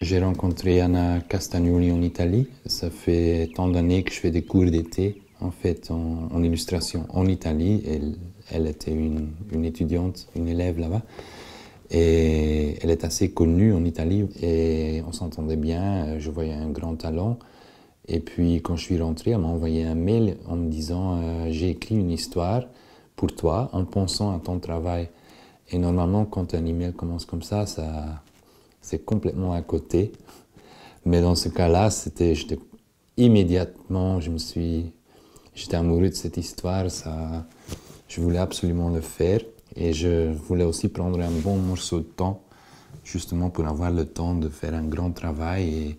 J'ai rencontré Anna Castagnoli en Italie. Ça fait tant d'années que je fais des cours d'été, en fait, en illustration en Italie. Elle était une étudiante, une élève là-bas. Et elle est assez connue en Italie. Et on s'entendait bien, je voyais un grand talent. Et puis, quand je suis rentré, elle m'a envoyé un mail en me disant j'ai écrit une histoire pour toi en pensant à ton travail. Et normalement, quand un email commence comme ça c'est complètement à côté. Mais dans ce cas-là, immédiatement, j'étais amoureux de cette histoire. Je voulais absolument le faire. Et je voulais aussi prendre un bon morceau de temps, justement pour avoir le temps de faire un grand travail. Et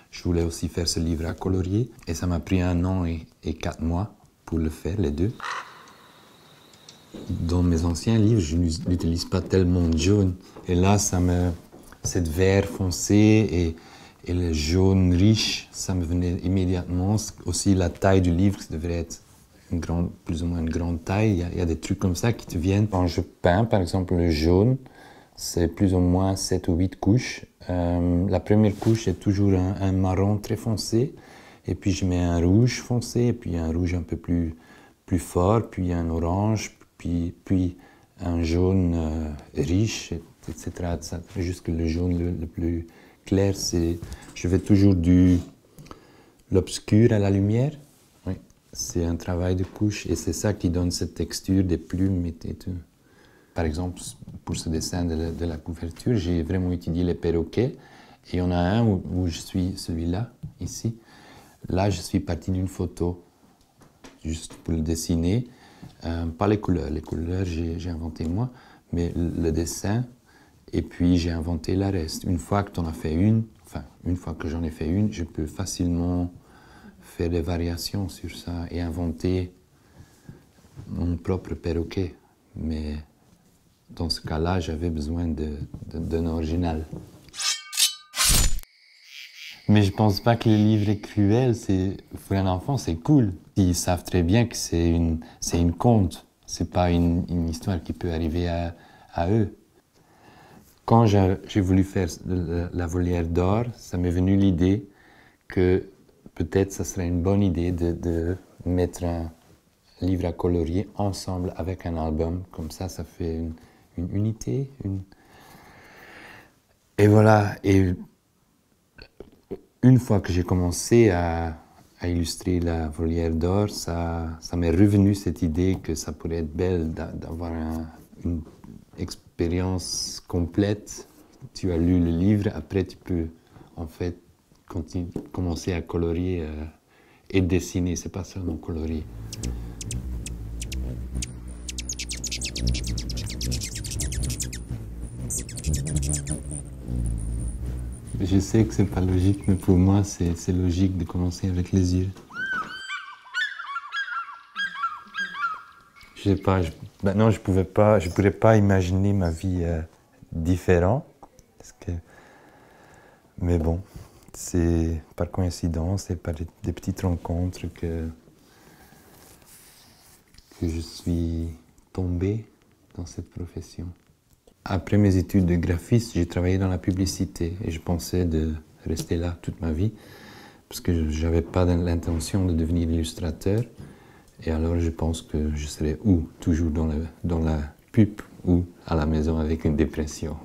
je voulais aussi faire ce livre à colorier. Et ça m'a pris 1 an et 4 mois pour le faire, les deux. Dans mes anciens livres, je n'utilise pas tellement de jaune. Et là, cette vert foncé et le jaune riche, ça me venait immédiatement. Aussi, la taille du livre, ça devrait être plus ou moins une grande taille. Il y a des trucs comme ça qui te viennent. Quand je peins, par exemple, le jaune, c'est plus ou moins 7 ou 8 couches. La première couche est toujours un marron très foncé. Et puis, je mets un rouge foncé, et puis un rouge un peu plus fort, puis un orange, puis un jaune riche, etc. Jusque le jaune le plus clair, je vais toujours de l'obscur à la lumière. Oui. C'est un travail de couche et c'est ça qui donne cette texture des plumes et tout. Par exemple, pour ce dessin de la couverture, j'ai vraiment étudié les perroquets. Et il y en a un où je suis, celui-là, ici. Là, je suis parti d'une photo, juste pour le dessiner. Pas les couleurs. Les couleurs, j'ai inventé moi, mais le dessin, et puis j'ai inventé le reste. Une fois que une fois que j'en ai fait une, je peux facilement faire des variations sur ça et inventer mon propre perroquet. Mais dans ce cas-là, j'avais besoin d'un original. Mais je pense pas que le livre est cruel. Pour un enfant, c'est cool. Ils savent très bien que c'est une conte. C'est pas une histoire qui peut arriver à eux. Quand j'ai voulu faire la volière d'or, ça m'est venu l'idée que peut-être ça serait une bonne idée de mettre un livre à colorier ensemble avec un album. Comme ça fait une unité. Et voilà. Et une fois que j'ai commencé à illustrer la volière d'or, ça m'est revenu cette idée que ça pourrait être belle d'avoir une expérience complète. Tu as lu le livre, après tu peux en fait commencer à colorier et dessiner, c'est pas seulement colorier. Je sais que c'est pas logique, mais pour moi, c'est logique de commencer avec les yeux. Je sais pas, maintenant je pourrais pas imaginer ma vie différente. Mais bon, c'est par coïncidence et par des petites rencontres que je suis tombé dans cette profession. Après mes études de graphiste, j'ai travaillé dans la publicité et je pensais de rester là toute ma vie parce que je n'avais pas l'intention de devenir illustrateur. Et alors je pense que je serai toujours dans la pub ou à la maison avec une dépression.